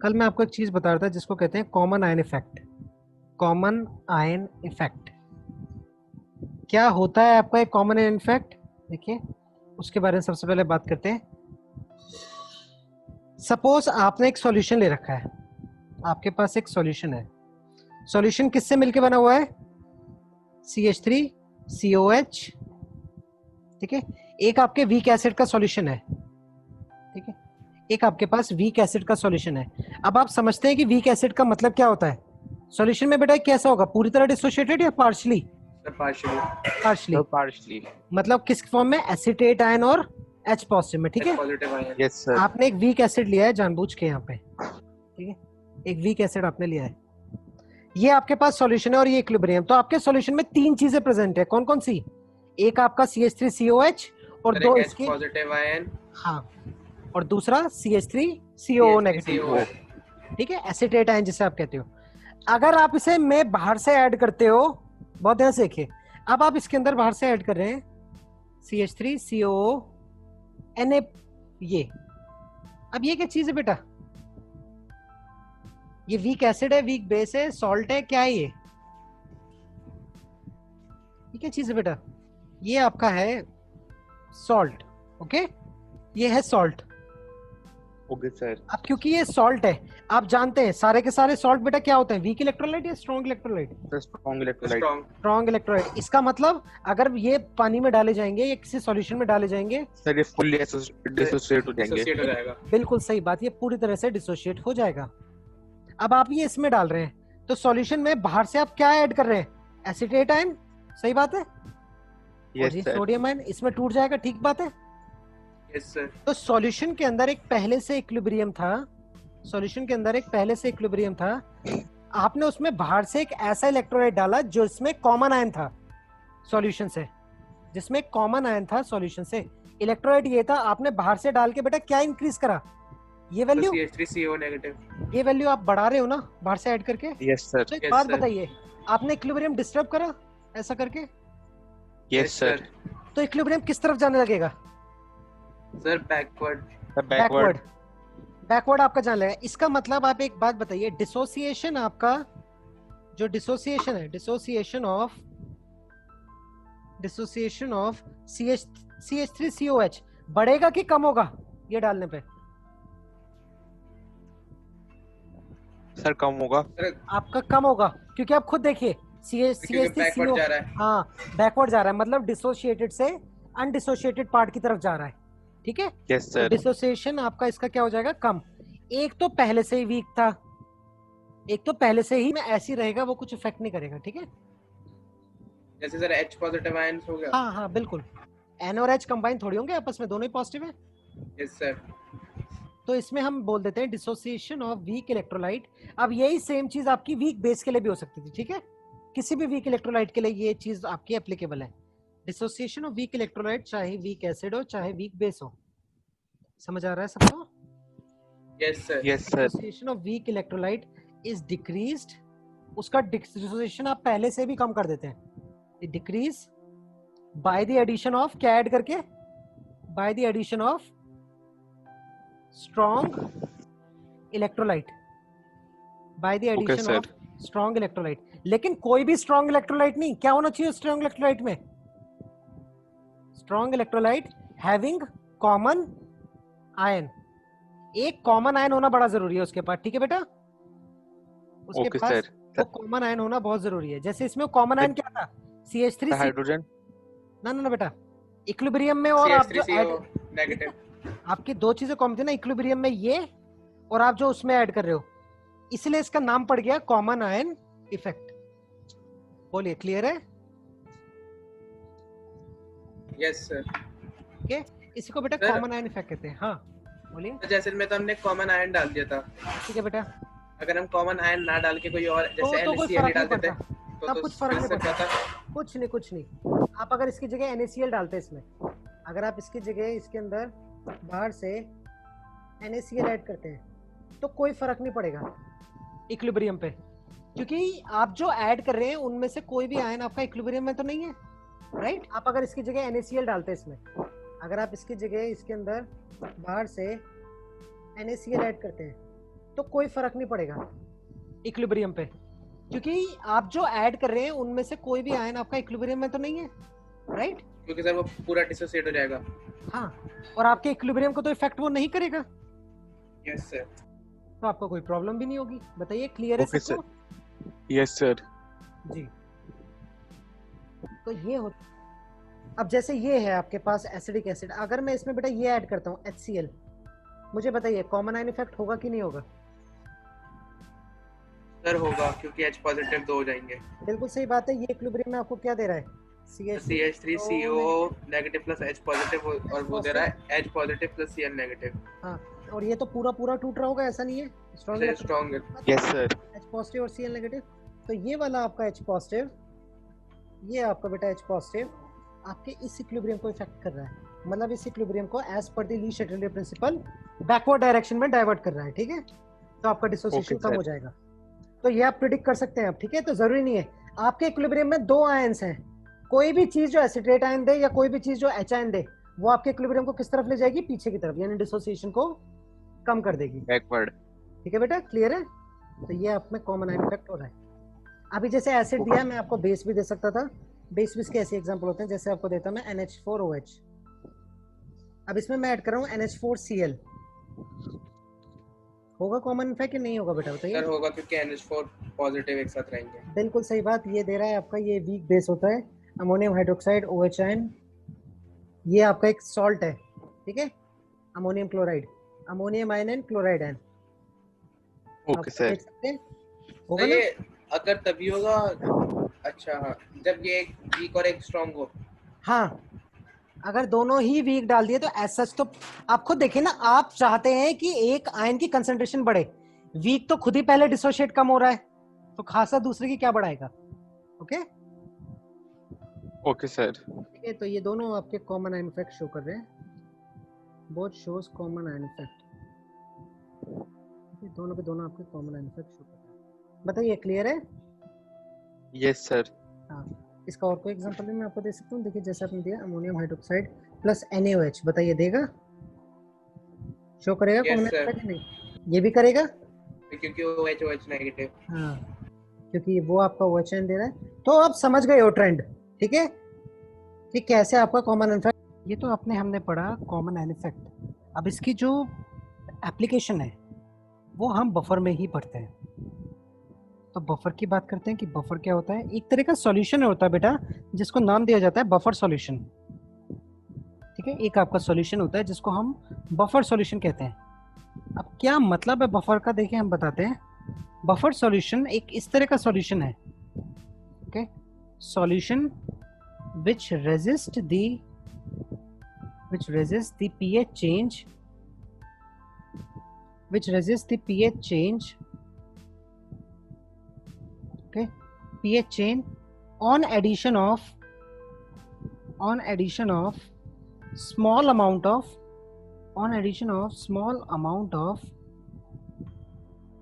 कल मैं आपको एक चीज बता रहा था जिसको कहते हैं common ion effect. Common ion effect क्या होता है आपका एक कॉमन आयन इफेक्ट? देखिए उसके बारे में सबसे पहले बात करते हैं। सपोज आपने एक सॉल्यूशन ले रखा है, आपके पास एक सॉल्यूशन है। सॉल्यूशन किससे मिलके बना हुआ है? CH3COH, ठीक है। एक आपके वीक एसिड का सॉल्यूशन है, ठीक है। एक आपके पास वीक एसिड का सॉल्यूशन है। अब आप समझते हैं कि वीक एसिड का मतलब क्या होता है? सॉल्यूशन में बेटा कैसा होगा, पूरी तरह डिसोशिएटेड या पार्शली? पार्शली। मतलब किस फॉर्म में? एसिटेट आयन और H पॉजिटिव में, ठीक है। Yes sir. आपने एक वीक एसिड लिया है जानबूझ के यहाँ पे, ठीक है। एक वीक एसिड आपने लिया है, ये आपके पास सॉल्यूशन है और ये इक्विलिब्रियम। तो आपके सॉल्यूशन में तीन चीजें प्रेजेंट है, कौन कौन सी? एक आपका CH3COH और दो इसके पॉजिटिव आयन, हाँ, और दूसरा CH3COO नेगेटिव, ठीक है। एसिटेट आयन जिसे आप कहते हो। अगर आप इसे मैं बाहर से ऐड करते हो, बहुत ध्यान से देखिए, अब आप इसके अंदर बाहर से ऐड कर रहे हैं CH3COO Na, ये अब ये क्या चीज है बेटा? ये वीक एसिड है, वीक बेस है, सॉल्ट है, क्या है ये क्या चीज है बेटा? ये आपका है सॉल्ट, ओके। ये है सॉल्ट, ओके सर। अब क्योंकि ये सॉल्ट है, आप जानते हैं सारे के सारे सॉल्ट बेटा क्या होते हैं? वीक इलेक्ट्रोलाइट या strong electrolyte? Strong electrolyte. Strong electrolyte. इसका मतलब अगर ये पानी में डाले जाएंगे या किसी सॉल्यूशन में डाले जाएंगे सर ये फुल्ली डिसोसिएट हो जाएंगे। बिल्कुल सही बात, ये पूरी तरह से डिसोशिएट हो जाएगा। अब आप ये इसमें डाल रहे हैं तो सॉल्यूशन में बाहर से आप क्या ऐड कर रहे हैं? एसिटेट आयन, सही बात है। यस और सर। सोडियम आयन इसमें टूट जाएगा, ठीक बात है। Yes sir. तो सॉल्यूशन के अंदर एक पहले से इक्विलिब्रियम था, सॉल्यूशन के अंदर एक पहले से इक्विलिब्रियम था। आपने उसमें बाहर से एक ऐसा इलेक्ट्रोलाइट डाला जो इसमें कॉमन आयन था सॉल्यूशन से, जिसमें कॉमन आयन था सॉल्यूशन से। इलेक्ट्रोलाइट ये था, आपने बाहर से डाल के बेटा क्या इंक्रीज करा? ये वैल्यू, CH3CO नेगेटिव, ये वैल्यू आप बढ़ा रहे हो ना बाहर से ऐड करके। Yes sir. तो एक बात बताइए, आपने इक्विलिब्रियम डिस्टर्ब करा ऐसा करके? Yes sir. तो इक्विलिब्रियम किस तरफ जाने लगेगा? Sir backward. बैकवर्ड। बैकवर्ड आपका जाने लगेगा। इसका मतलब आप एक बात बताइए, डिसोसिएशन आपका जो डिसोसिएशन है, डिसोसिएशन ऑफ CH3COH बढ़ेगा कि कम होगा ये डालने पे? सर कम होगा। आपका कम होगा, क्योंकि आप खुद देखिए बैकवर्ड जा रहा है। हाँ, बैकवर्ड जा रहा है, मतलब डिसोशिएटेड से अनडिसोशिएटेड पार्ट की तरफ जा रहा है, ठीक है। Yes sir. डिसोसिएशन आपका इसका क्या हो जाएगा? कम। एक तो पहले से ही वीक था, एक तो पहले से ही में ऐसी रहेगा, वो कुछ इफेक्ट नहीं करेगा, ठीक है। जैसे सर H पॉजिटिव आयन हो गया। हाँ हाँ बिल्कुल, N और H कंबाइन थोड़ी होंगे आपस में, दोनों ही पॉजिटिव है। Yes sir. तो इसमें हम बोल देते हैं डिसोसिएशन ऑफ वीक इलेक्ट्रोलाइट। अब यही सेम चीज आपकी वीक बेस के लिए भी हो सकती थी, ठीक है। किसी भी वीक इलेक्ट्रोलाइट के लिए ये चीज आपकी एप्लीकेबल है। डिसोसिएशन ऑफ वीक इलेक्ट्रोलाइट, चाहे वीक एसिड हो चाहे वीक बेस हो। समझ आ रहा है सबको? Yes sir. Yes sir. Dissociation of weak electrolyte is decreased, उसका डिसोसिएशन आप पहले से भी कम कर देते हैं। Decrease by the addition of, क्या ऐड करके? By the addition of strong electrolyte, by the addition of strong electrolyte. लेकिन कोई भी स्ट्रॉन्ग इलेक्ट्रोलाइट नहीं, क्या होना चाहिए स्ट्रॉन्ग इलेक्ट्रोलाइट में? Strong electrolyte having common ion. एक कॉमन आयन होना बड़ा जरूरी है उसके पास, ठीक है बेटा। उसके पास वो कॉमन आयन होना बहुत जरूरी है। जैसे इसमें कॉमन आयन क्या था? CH3 hydrogen. ना बेटा, इक्विलिब्रियम में और आप जो नेगेटिव, आपकी दो चीजें कॉमन थी ना इक्विलिब्रियम में, ये और आप जो उसमें ऐड कर रहे हो, इसलिए इसका नाम पड़ गया कॉमन आयन इफेक्ट। बोलिए, क्लियर है? Yes sir. ओके, इसी को बेटा कॉमन आयन इफेक्ट कहते हैं। हाँ बोलिए। जैसे में तो हमने कॉमन आयन डाल दिया था, ठीक है बेटा। अगर हम कॉमन आयन ना डाल के कोई और जैसे तो NaCl डाल देते तो कुछ फर्क नहीं पड़ता। कुछ नहीं। आप अगर इसकी जगह NaCl डालते इसमें, अगर आप इसकी जगह इसके अंदर बाहर से NaCl ऐड करते हैं तो कोई फर्क नहीं पड़ेगा इक्विलिब्रियम पे, क्योंकि आप जो ऐड कर रहे हैं उनमें से कोई भी आयन आपका इक्विलिब्रियम में तो नहीं है, राइट। आप अगर इसकी जगह NaCl डालते हैं इसमें, अगर आप इसकी जगह इसके अंदर बाहर से NaCl ऐड करते हैं तो कोई फर्क नहीं पड़ेगा इक्विलिब्रियम पे, क्योंकि आप जो ऐड कर रहे हैं उनमें से कोई भी आयन आपका इक्विलिब्रियम में तो नहीं है, राइट? क्योंकि सर वो पूरा डिसोसिएट हो जाएगा। हाँ, और आपके इक्विलिब्रियम को तो इफेक्ट वो नहीं करेगा। Yes sir. तो आपको कोई प्रॉब्लम भी नहीं होगी। बताइए, क्लियर है Okay, सबको? Yes, sir. जी। तो ये हो, अब जैसे ये है आपके पास एसिडिक एसिड, अगर मैं इसमें बेटा ये ऐड करता हूँ HCl, मुझे बताइए कॉमन आयन इफेक्ट होगा कि नहीं होगा? सर होगा, क्योंकि H पॉजिटिव 2 हो जाएंगे। बिल्कुल सही बात है। ये इक्विलिब्रियम में आपको क्या दे रहा है? CH3CO negative plus H positive, और वो दे रहा है H positive plus Cl negative. हाँ, और ये तो पूरा टूट रहा होगा, ऐसा नहीं है? स्ट्रॉन्ग है। Yes, sir. H पॉजिटिव और Cl नेगेटिव। तो ये वाला आपका H पॉजिटिव, ये आपका बेटा H पॉजिटिव आपके इस इक्विलिब्रियम को इफेक्ट कर रहा है, मतलब इस इक्विलिब्रियम को एज पर the Le Chatelier principle backward direction में डाइवर्ट कर रहा है, ठीक है? तो आपका डिसोसिएशन Okay, कम sir. हो जाएगा। तो ये आप प्रिडिक्ट कर सकते हैं अब, ठीक है? तो जरूरी नहीं है, आपके इक्विलिब्रियम में 2 आयंस हैं, कोई भी चीज जो एसिटेट आयन दे या कोई भी चीज जो H आयन दे, वो आपके इक्विलिब्रियम को किस तरफ ले जाएगी? पीछे की तरफ, यानी डिसोसिएशन को कम कर देगी। Backward. ठीक है बेटा, क्लियर है? तो ये आप में कॉमन आयन इफेक्ट हो रहा है। अभी जैसे एसिड दिया, मैं आपको बेस भी दे सकता था। बेस भी इसके ऐसे एग्जांपल होते हैं, जैसे आपको देता मैं NH4OH। अब इसमें मैं ऐड कर रहा हूँ NH4Cl। होगा कॉमन इफेक्ट कि नहीं होगा बेटा, बताइए? सर होगा, क्योंकि NH4 पॉजिटिव एक साथ रहेंगे। बिल्कुल सही बात। ये दे रहा है आपका, ये वीक बेस होता है, अमोनियम हाइड्रोक्साइड OH आयन। ये आपका एक सॉल्ट है, ठीक है? Ammonium chloride, ammonium ion and chloride ion. Okay, sir. होगा ना? ये अगर तभी होगा, अच्छा हाँ, जब ये एक वीक और एक स्ट्रॉन्ग हो। हाँ, अगर दोनों ही वीक डाल दिए तो एज सच तो आप खुद देखिए ना, आप चाहते हैं कि एक आयन की कंसंट्रेशन बढ़े, वीक तो खुद ही पहले डिसोशिएट कम हो रहा है, तो खासा दूसरे की क्या बढ़ाएगा? Okay, Okay, sir. ठीक है? तो ये दोनों आपके कॉमन आयन इफेक्ट शो कर रहे हैं, both shows common ion effect. ये दोनों के दोनों आपके कॉमन आयन इफेक्ट शो कर रहे हैं। बताइए, क्लियर है? Yes, sir. हाँ, इसका और कोई एग्जांपल भी मैं आपको दे सकता हूँ। देखिए, जैसे आपने दिया अमोनियम हाइड्रोक्साइड प्लस NaOH, बताइए देगा, शो करेगा Yes, कॉमन sir. इफेक्ट? नहीं, ये भी करेगा। क्योंकि वो OH नेगेटिव। हाँ, क्योंकि वो आपका OH दे रहा है। तो आप समझ गए हो ट्रेंड, ठीक है, कि कैसे आपका कॉमन इफेक्ट। ये तो आपने हमने पढ़ा कॉमन आयन इफेक्ट। अब इसकी जो एप्लीकेशन है वो हम बफर में ही पढ़ते हैं। तो बफर की बात करते हैं कि बफर क्या होता है। एक तरह का सॉल्यूशन होता है बेटा, जिसको नाम दिया जाता है बफर सॉल्यूशन, ठीक है? एक आपका सॉल्यूशन होता है जिसको हम बफर सॉल्यूशन कहते हैं। अब क्या मतलब है बफर का, देखिए हम बताते हैं। बफर सॉल्यूशन एक इस तरह का सॉल्यूशन है, okay, solution which resist the pH change, okay, pH change on addition of small amount of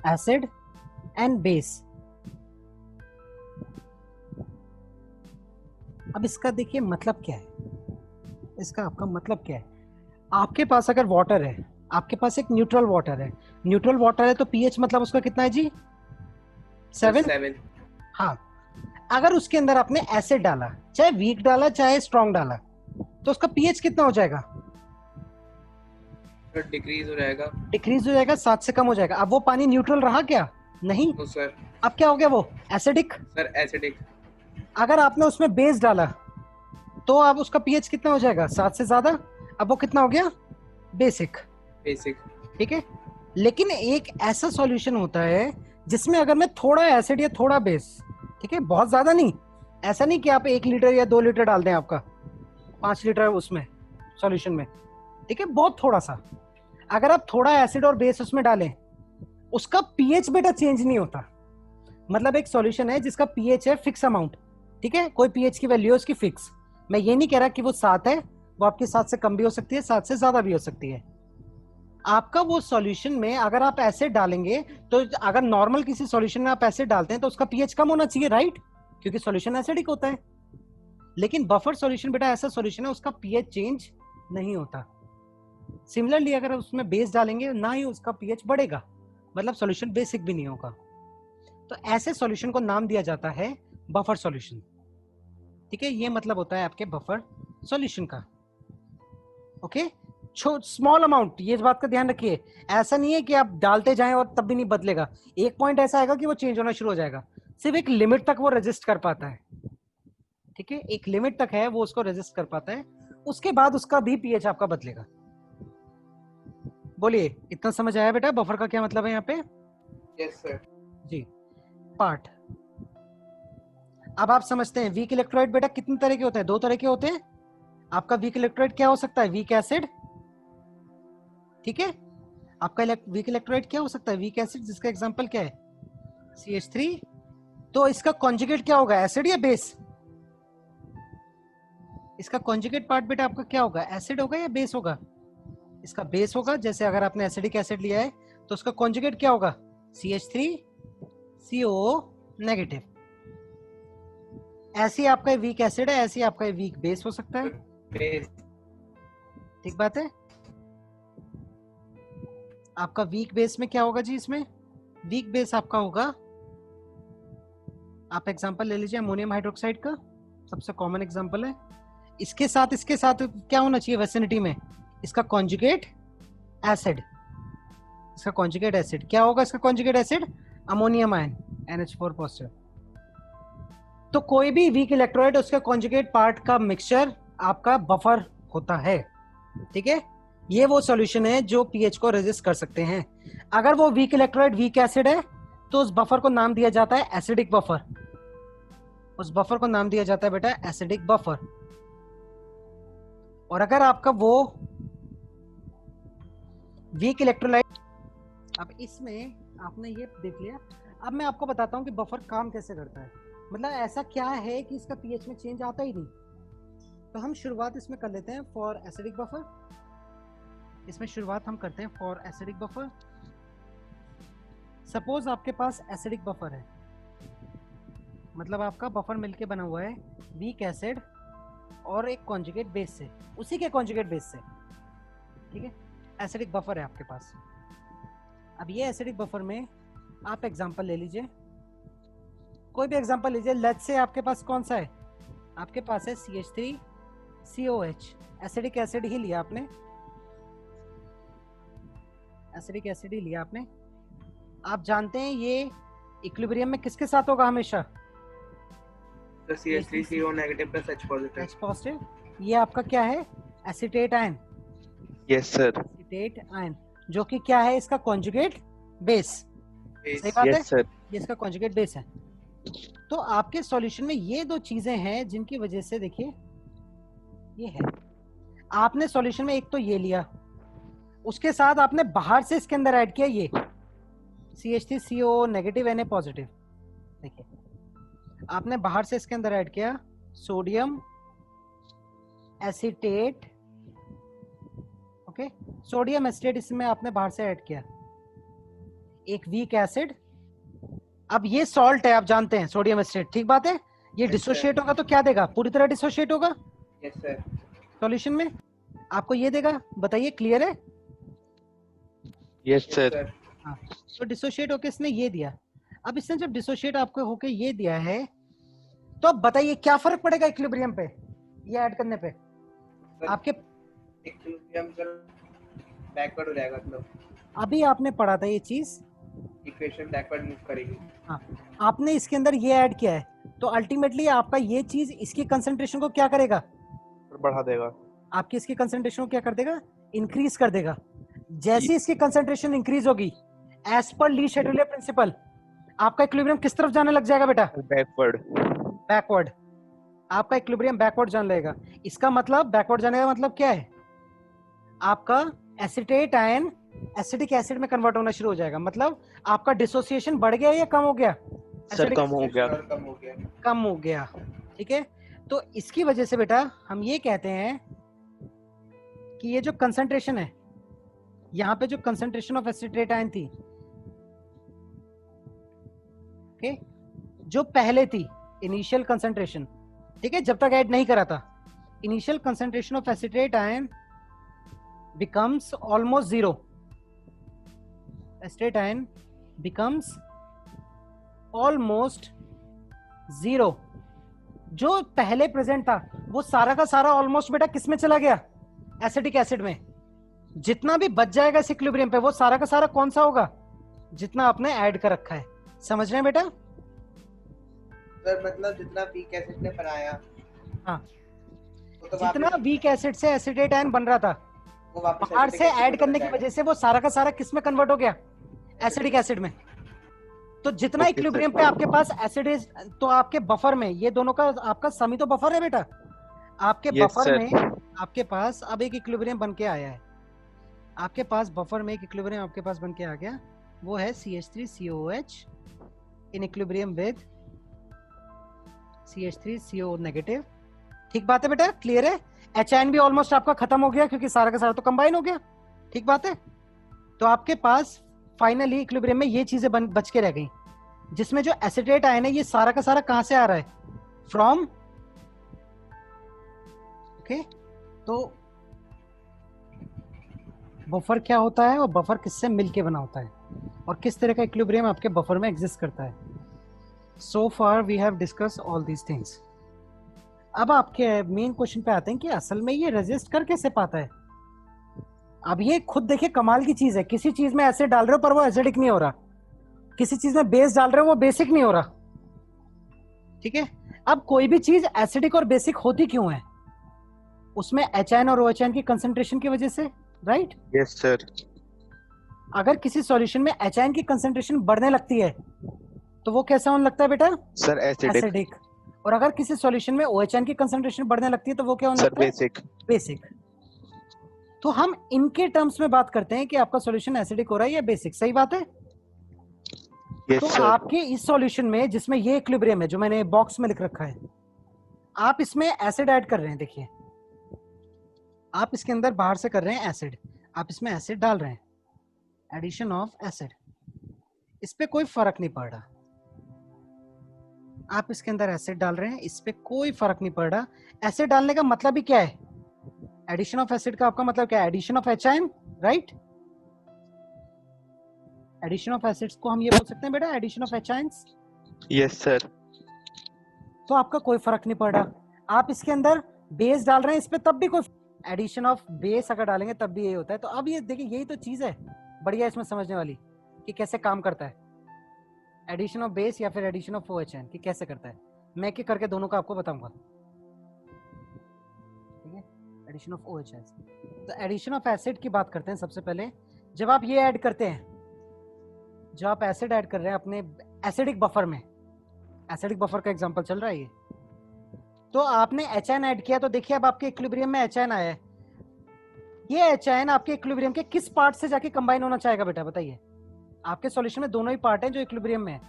acid and base। अब इसका देखिए मतलब क्या है, इसका आपका मतलब क्या है। आपके पास अगर वाटर है, आपके पास एक न्यूट्रल वाटर है, न्यूट्रल वाटर है तो पीएच मतलब उसका कितना है जी? 7। हाँ, अगर उसके अंदर आपने एसिड डाला, चाहे वीक डाला चाहे स्ट्रॉन्ग डाला, तो उसका पीएच कितना हो जाएगा? डिक्रीज हो जाएगा। डिक्रीज हो जाएगा, 7 से कम हो जाएगा। अब वो पानी न्यूट्रल रहा क्या? नहीं। तो सर अब क्या हो गया वो? एसिडिक। Sir acidic. अगर आपने उसमें बेस डाला तो अब उसका पीएच कितना हो जाएगा? 7 से ज्यादा। अब वो कितना हो गया? बेसिक। ठीक है, लेकिन एक ऐसा सॉल्यूशन होता है जिसमें अगर मैं थोड़ा एसिड या थोड़ा बेस, ठीक है, बहुत ज्यादा नहीं, ऐसा नहीं कि आप 1 लीटर या 2 लीटर डाल दें आपका 5 लीटर उसमें सॉल्यूशन में, ठीक है, बहुत थोड़ा सा। अगर आप थोड़ा एसिड और बेस उसमें डालें, उसका पीएच बेटा चेंज नहीं होता। मतलब एक सॉल्यूशन है जिसका पीएच है फिक्स अमाउंट, ठीक है, कोई पीएच की वैल्यू है उसकी फिक्स। मैं ये नहीं कह रहा कि वो 7 है, वो आपके 7 से कम भी हो सकती है, 7 से ज्यादा भी हो सकती है। आपका वो सॉल्यूशन में अगर आप एसिड डालेंगे, तो अगर नॉर्मल किसी सॉल्यूशन में आप एसिड डालते हैं तो उसका पीएच कम होना चाहिए, राइट, क्योंकि सॉल्यूशन एसिडिक होता है। लेकिन बफर सॉल्यूशन बेटा ऐसा सॉल्यूशन है उसका पीएच चेंज नहीं होता। सिमिलरली अगर उसमें बेस डालेंगे, ना ही उसका पीएच बढ़ेगा, मतलब सॉल्यूशन बेसिक भी नहीं होगा। तो ऐसे सॉल्यूशन को नाम दिया जाता है बफर सॉल्यूशन। ठीक है, ये मतलब होता है आपके बफर सॉल्यूशन का। ओके, स्मॉल अमाउंट, ये इस बात का ध्यान रखिए। ऐसा नहीं है कि आप डालते जाएं और तब भी नहीं बदलेगा। एक पॉइंट ऐसा आएगा कि वो चेंज होना शुरू हो जाएगा। सिर्फ एक लिमिट तक वो रेजिस्ट कर पाता है। ठीक है, एक लिमिट तक है वो उसको रेजिस्ट कर पाता है, उसके बाद उसका भी पीएच आपका बदलेगा। बोलिए, इतना समझ आया बेटा बफर का क्या मतलब है यहाँ पे? Yes sir. जी। पार्ट, अब आप समझते हैं वीक इलेक्ट्रोलाइट बेटा कितने तरह के होते हैं? 2 तरह के होते हैं। आपका वीक इलेक्ट्रोलाइट क्या हो सकता है? Weak acid. ठीक है, आपका वीक इलेक्ट्रोलाइट क्या हो सकता है? वीक एसिड, जिसका एग्जांपल क्या है? CH3। तो इसका कॉन्जुगेट क्या होगा? एसिड या बेस? इसका कॉन्जुगेट पार्ट बेटा आपका क्या होगा? एसिड होगा या बेस होगा? इसका बेस होगा। जैसे अगर आपने एसिडिक एसिड लिया है तो उसका कॉन्जुगेट क्या होगा? CH3COO negative. ऐसी आपका वीक एसिड है, ऐसी आपका वीक बेस हो सकता है। बेस। ठीक बात है। आपका वीक बेस में क्या होगा जी? इसमें वीक बेस आपका होगा, आप एग्जांपल ले लीजिए अमोनियम हाइड्रोक्साइड का, सबसे कॉमन एग्जांपल है। इसके साथ क्या होना चाहिए विसिनिटी में? इसका कॉन्जुगेट एसिड। इसका कॉन्जुगेट एसिड क्या होगा? इसका conjugate acid ammonium ion, NH4 positive. तो कोई भी वीक इलेक्ट्रोलाइट उसके कॉन्जुगेट पार्ट का मिक्सचर आपका बफर होता है। ठीक है, ये वो सॉल्यूशन है जो पीएच को रेजिस्ट कर सकते हैं। अगर वो वीक इलेक्ट्रोलाइट वीक एसिड है तो उस बफर को नाम दिया जाता है एसिडिक बफर। उस बफर को नाम दिया जाता है बेटा एसिडिक बफर। और अगर आपका वो वीक इलेक्ट्रोलाइट, अब इसमें आपने ये देख लिया। अब मैं आपको बताता हूं कि बफर काम कैसे करता है। मतलब ऐसा क्या है कि इसका पीएच में चेंज आता ही नहीं। तो हम शुरुआत इसमें कर लेते हैं फॉर एसिडिक बफर। इसमें शुरुआत हम करते हैं फॉर एसिडिक बफर। सपोज आपके पास एसिडिक बफर है, मतलब आपका बफर मिलके बना हुआ है वीक एसिड और एक कॉन्जुगेट बेस से, उसी के कॉन्जुगेट बेस से। ठीक है, एसिडिक बफर है आपके पास। अब ये एसिडिक बफर में आप एग्जांपल ले लीजिए, कोई भी एग्जांपल लीजिए। लेट्स से आपके पास कौन सा है? आपके पास है CH3COH, एसिडिक एसिड ही लिया आपने, एसिडिक एसिड ही लिया आपने। आप जानते हैं ये इक्विलिब्रियम में किसके साथ होगा हमेशा? तो CH3CO negative plus H positive. H positive. ये आपका क्या है? Acetate ion. Yes, sir. Acetate ion, जो कि क्या है? इसका कॉन्जुगेट बेस। सही बात है, Yes, sir. ये इसका कॉन्जुगेट बेस है। तो आपके सॉल्यूशन में ये 2 चीजें हैं जिनकी वजह से देखिए ये है। आपने सॉल्यूशन में एक तो ये लिया, उसके साथ आपने बाहर से इसके अंदर ऐड किया ये CH3CO नेगेटिव Na पॉजिटिव। देखिए आपने बाहर से इसके अंदर ऐड किया sodium acetate. Okay, sodium acetate इसमें आपने बाहर से ऐड किया, एक वीक एसिड। अब ये सॉल्ट है, आप जानते हैं सोडियम एसिटेट। ठीक बात है, ये डिसोशिएट होगा तो क्या देगा? पूरी तरह डिसोशिएट होगा। Yes sir. सॉल्यूशन में आपको ये देगा। बताइए, क्लियर है? Yes, sir. हाँ, तो डिसोशिएट होके इसने ये दिया। अब इसने जब डिसोशिएट आपको होके ये दिया है तो अब बताइए क्या फर्क पड़ेगा इक्विलिब्रियम पे ये ऐड करने पे? आपके इक्विलिब्रियम सर बैकवर्ड हो जाएगा, मतलब अभी आपने पढ़ा था ये चीज, इक्वेशन बैकवर्ड मूव करेगी। हाँ, आपने इसके अंदर ये ऐड किया है तो अल्टीमेटली आपका ये चीज इसकी कंसंट्रेशन को क्या करेगा? बढ़ा देगा। आपकी इसकी कंसंट्रेशन को क्या कर देगा? इंक्रीज कर देगा। जैसे इसकी कंसंट्रेशन इंक्रीज होगी एज पर ली शेड्यूलर प्रिंसिपल, आपका इक्विलिब्रियम किस तरफ जाने लग जाएगा बेटा? Backward. बैकवर्ड। आपका इक्विलिब्रियम बैकवर्ड जाने लगेगा। इसका मतलब बैकवर्ड जाने का मतलब क्या है? आपका एसीटेट आयन एसिडिक एसिड में कन्वर्ट होना शुरू हो जाएगा। मतलब आपका डिसोसिएशन बढ़ गया या कम हो गया? सर कम हो गया। कम हो गया। कम हो गया। ठीक है, तो इसकी वजह से बेटा हम ये कहते हैं कि ये जो कंसंट्रेशन है, यहाँ पे जो कंसंट्रेशन ऑफ एसिटेट आयन थी, ओके, जो पहले थी इनिशियल कंसंट्रेशन, ठीक है, जब तक ऐड नहीं करा था, initial concentration of acetate ion becomes almost 0। Acetate ion becomes almost zero. जो पहले प्रेजेंट था वो सारा का सारा ऑलमोस्ट बेटा किस में चला गया? एसिटिक एसिड में। जितना भी बच जाएगा इस इक्विलिब्रियम पे वो सारा का सारा कौन सा होगा? जितना आपने ऐड कर रखा है। समझ रहे हैं बेटा? सर मतलब जितना वीक एसिड ने बनाया, हाँ, तो जितना वीक एसिड से एसिटेट आयन बन रहा था वो वापस बाहर से ऐड करने की वजह से वो सारा का सारा किस में कन्वर्ट हो गया? एसिडिक एसिड में। तो जितना Okay, इक्विलिब्रियम sir. पे आपके पास एसिड है तो आपके बफर में ये दोनों का आपका समी तो बफर है बेटा। आपके Yes, बफर sir. में आपके पास अब एक इक्विलिब्रियम बन के आया है। आपके पास बफर में एक इक्विलिब्रियम आपके पास बन के आ गया, वो है CH3COOH in equilibrium with CH3CO negative. ठीक बात है बेटा? क्लियर है? एच आयन भी ऑलमोस्ट आपका खत्म हो गया क्योंकि सारा का सारा तो कंबाइन हो गया। ठीक बात है? तो आपके पास फाइनली इक्विलिब्रियम में ये चीजें बच के रह गई, जिसमें जो एसिटेट आयन है ये सारा का सारा कहां से आ रहा है? From, okay. तो बफर क्या होता है और बफर किससे मिलके बना होता है और किस तरह का इक्विलिब्रियम आपके बफर में एग्जिस्ट करता है। So far we have discuss all these things. अब आपके मेन क्वेश्चन पे आते हैं कि असल में ये रेजिस्ट कर कैसे पाता है। अब ये खुद देखिए कमाल की चीज है, किसी चीज में एसिड डाल रहे हो पर वो एसिडिक नहीं हो रहा, किसी चीज में बेस डाल रहे हो वो बेसिक नहीं हो रहा। ठीक है? अब कोई भी चीज एसिडिक और बेसिक होती क्यों है? उसमें एच आयन और OH आयन की कंसंट्रेशन की वजह से, राइट? Yes, sir. अगर किसी सॉल्यूशन में एच आयन की कंसंट्रेशन बढ़ने लगती है तो वो कैसा होने लगता है बेटा? Sir, acidic. एसिडिक। और अगर किसी सॉल्यूशन में OH आयन की कंसंट्रेशन बढ़ने लगती है तो वो क्या होने Sir, लगता है? basic. बेसिक। तो हम इनके टर्म्स में बात करते हैं कि आपका सॉल्यूशन एसिडिक हो रहा है या बेसिक। सही बात है? Yes, तो sir. आपके इस सॉल्यूशन में जिसमें ये इक्विलिब्रियम है जो मैंने बॉक्स में लिख रखा है, आप इसमें एसिड ऐड कर रहे हैं। देखिए आप इसके अंदर बाहर से कर रहे हैं एसिड, आप इसमें एसिड डाल रहे हैं, एडिशन ऑफ एसिड। इस पे कोई फर्क नहीं पड़ रहा। आप इसके अंदर एसिड डाल रहे हैं, इस पे कोई फर्क नहीं पड़ रहा। एसिड डालने का मतलब ही क्या है? एडिशन ऑफ एसिड का आपका मतलब क्या है? Addition of H ion, right? Addition of acids को हम ये बोल सकते हैं बेटा, addition of H ions. Yes, sir. तो आपका कोई फर्क नहीं पड़ रहा। आप इसके अंदर बेस डाल रहे हैं, इस पे तब भी कोई एडिशन ऑफ बेस अगर डालेंगे तब भी यही होता है। तो अब ये देखिए यही तो चीज है बढ़िया इसमें समझने वाली कि कैसे काम करता है एडिशन ऑफ बेस या फिर एडिशन ऑफ OH आयन, कि कैसे करता है। मैं एक करके दोनों का आपको बताऊंगा। ठीक है? Addition of OH ion. तो एडिशन ऑफ एसिड की बात करते हैं। सबसे पहले जब आप ये ऐड करते हैं, जब आप एसिड ऐड कर रहे हैं अपने एसिडिक बफर में, एसिडिक बफर का एग्जांपल चल रहा है ये, तो आपने एच आयन ऐड किया तो देखिए अब आपके इक्विलिब्रियम में एच आयन आया है। ये एच आयन आपके इक्विलिब्रियम के किस पार्ट से जाके कंबाइन होना चाहेगा बेटा? बताइए। आपके सॉल्यूशन में दोनों ही पार्ट हैं जो इक्विलिब्रियम में है,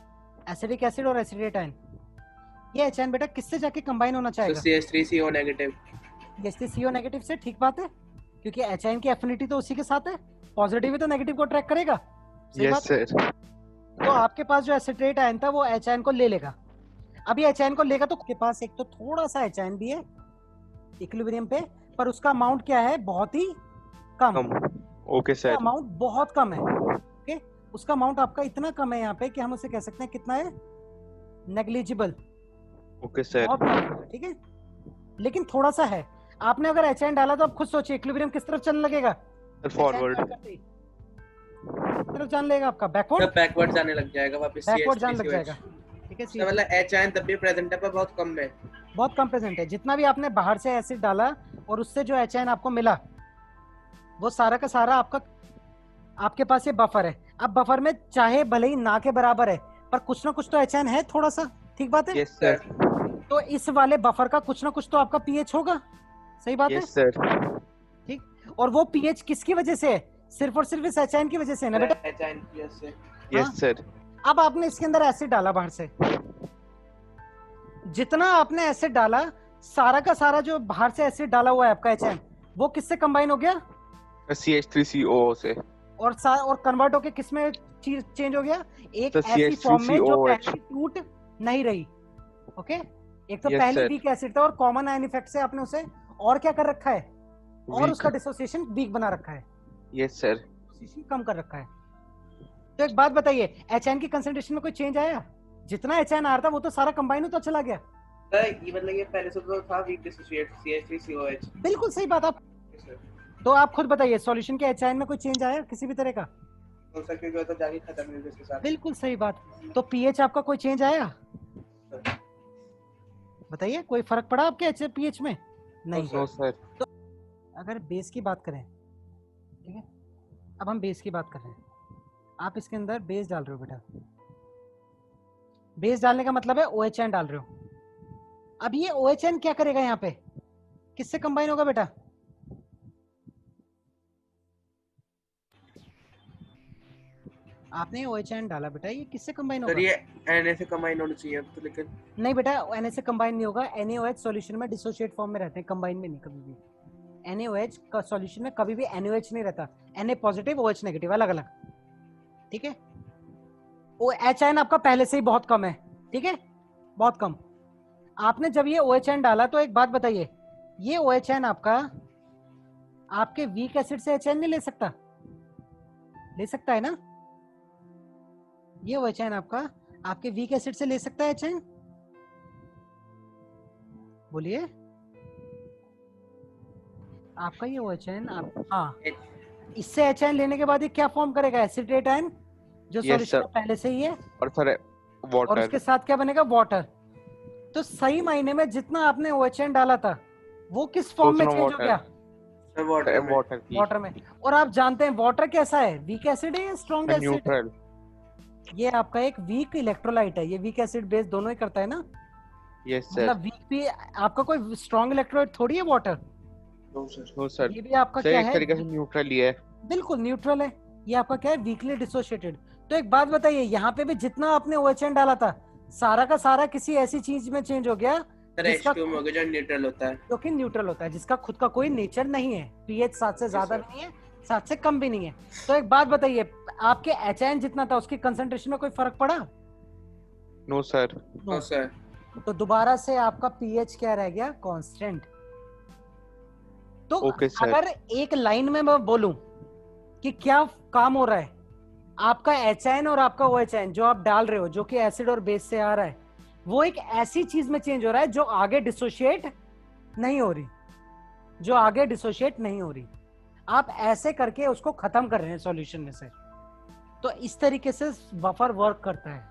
एसिडिक एसिड और एसिडेट आयन। ये एच आयन बेटा किससे जाके कंबाइन होना चाहेगा? CH3CO negative. CO नेगेटिव से। ठीक बात है, क्योंकि एच आयन की एफिनिटी तो उसी के साथ है, पॉजिटिव ही तो नेगेटिव को अट्रैक्ट करेगा। सही Yes, बात है? sir. तो आपके पास जो एसिटेट आयन था वो एच आयन को ले लेगा। अब ये एच आयन को लेगा तो आपके पास एक तो थोड़ा सा एच आयन भी है इक्विलिब्रियम पे, पर उसका अमाउंट क्या है? बहुत ही कम। Okay, sir. अमाउंट बहुत कम है। ओके, उसका अमाउंट आपका इतना कम है यहाँ पे कि हम उसे कह सकते हैं कितना है? नेग्लिजिबल। Okay, sir. बहुत कम है, ठीक है? लेकिन थोड़ा सा है। आपने अगर एच आयन डाला तो आप खुद सोचिए इक्विलिब्रियम किस तरफ चलने लगेगा? Sir, forward. किस तरफ जाने लगेगा आपका? बैकवर्ड। बैकवर्ड जाने लग जाएगा वापस। बैकवर्ड जाने लग जाएगा। ठीक है? तो मतलब एच आयन तब भी प्रेजेंट है पर बहुत कम है। बहुत कम प्रेजेंट है। जितना भी आपने बाहर से एसिड डाला और उससे जो एच आयन आपको मिला वो सारा का सारा आपके पास ये बफर है। अब बफर में चाहे भले ही ना के बराबर है पर कुछ ना कुछ तो एच आयन है थोड़ा सा। ठीक बात है? Yes, sir. तो इस वाले बफर का कुछ ना कुछ तो आपका पीएच होगा। सही बात Yes, sir. है? ठीक। और वो पीएच किसकी वजह से है? सिर्फ और सिर्फ इस एच आयन की वजह से है ना बेटा? एच आयन की वजह से। Yes, sir. अब आपने इसके अंदर एसिड डाला बाहर से, जितना आपने एसिड डाला सारा का सारा जो बाहर से एसिड डाला हुआ है आपका एच आयन, वो किससे कंबाइन हो गया? CH3CO से। और कन्वर्ट होके किस में चेंज हो गया? एक तो ऐसी फॉर्म में जो CH3COOH। पहले टूट नहीं रही। ओके, एक तो Yes, पहले sir. वीक एसिड था और कॉमन आयन इफेक्ट से आपने उसे और क्या कर रखा है? और Weak. उसका डिसोसिएशन वीक बना रखा है, Yes, sir. डिसोसिएशन कम कर रखा है। तो एक बात बताइए, HN की कंसंट्रेशन में कोई चेंज आया? जितना HN आ रहा था वो तो सारा कंबाइन होता चला गया। ये मतलब ये पहले से तो था वीक डिसोसिएट CH3COH। बिल्कुल सही बात। आप तो आप खुद बताइए, सॉल्यूशन के HN में कोई चेंज आया किसी भी तरह का? हो सकता है तो जाके खत्म हो इसके साथ। बिल्कुल सही बात। तो पीएच आपका कोई चेंज आया? बताइए, कोई फर्क पड़ा आपके पीएच में? नहीं। No sir. तो अगर बेस की बात करें, ठीक है, अब हम बेस की बात कर रहे हैं। आप इसके अंदर बेस डाल रहे हो बेटा, बेस डालने का मतलब है OHN डाल रहे हो। अब ये OHN क्या करेगा यहाँ पे, किससे कंबाइन होगा बेटा? आपने OHN डाला बेटा, ये किससे कंबाइन होगा? सर ये Na से कंबाइन होना चाहिए तो, लेकिन नहीं बेटा, Na से कंबाइन नहीं होगा। NaOH सॉल्यूशन में डिसोशिएट फॉर्म में रहते हैं, कंबाइन में नहीं कभी भी। NaOH का सॉल्यूशन में कभी भी NaOH नहीं रहता, Na पॉजिटिव OH नेगेटिव अलग अलग, ठीक है। OHN आपका पहले से ही बहुत कम है, ठीक है, बहुत कम। आपने जब ये OHN डाला तो एक बात बताइए, ये OHN आपका आपके वीक एसिड से HN नहीं ले सकता? ले सकता है ना? ये OHN आपका आपके वीक एसिड से ले सकता है HN? बोलिए। आपका ये OHN आप, हाँ, इससे HN लेने के बाद ये क्या फॉर्म करेगा? एसिटेट आयन, जो सॉल्यूशन पहले से ही है। और सर वाटर, और उसके साथ क्या बनेगा? वाटर। तो सही मायने में जितना आपने OHN डाला था वो किस फॉर्म में चेंज हो गया? वाटर में। और आप जानते हैं वाटर कैसा है, वीक एसिड है या स्ट्रॉन्ग एसिड? न्यूट्रल। ये आपका एक वीक इलेक्ट्रोलाइट है, ये वीक एसिड बेस दोनों ही करता है ना। Yes sir. मतलब वीक भी आपका कोई स्ट्रॉन्ग इलेक्ट्रोलाइट थोड़ी है वाटर। No sir. ये भी आपका क्या है? एक तरीके से न्यूट्रल ही है। बिल्कुल न्यूट्रल है। ये आपका क्या है? Weekly dissociated. तो एक बात बताइए, यहाँ पे भी जितना आपने OHN डाला था सारा का सारा किसी ऐसी चीज में चेंज हो गया जिसका H2 में हो गया, जो न्यूट्रल होता है, जो कि न्यूट्रल होता है, जिसका खुद का कोई नेचर नहीं है। पीएच 7 से ज्यादा भी नहीं है, 7 से कम भी नहीं है। तो एक बात बताइए, आपके HN जितना था उसकी कंसंट्रेशन में कोई फर्क पड़ा? No sir. No sir. तो दोबारा से आपका पीएच क्या रह गया? कांस्टेंट। तो अगर एक लाइन में मैं बोलूं कि क्या काम हो रहा है, आपका HN और आपका OHN जो आप डाल रहे हो, जो कि एसिड और बेस से आ रहा है, वो एक ऐसी चीज में चेंज हो रहा है जो आगे डिसोशिएट नहीं हो रही, जो आगे डिसोशिएट नहीं हो रही। आप ऐसे करके उसको खत्म कर रहे हैं सॉल्यूशन में से। तो इस तरीके से बफर वर्क करता है।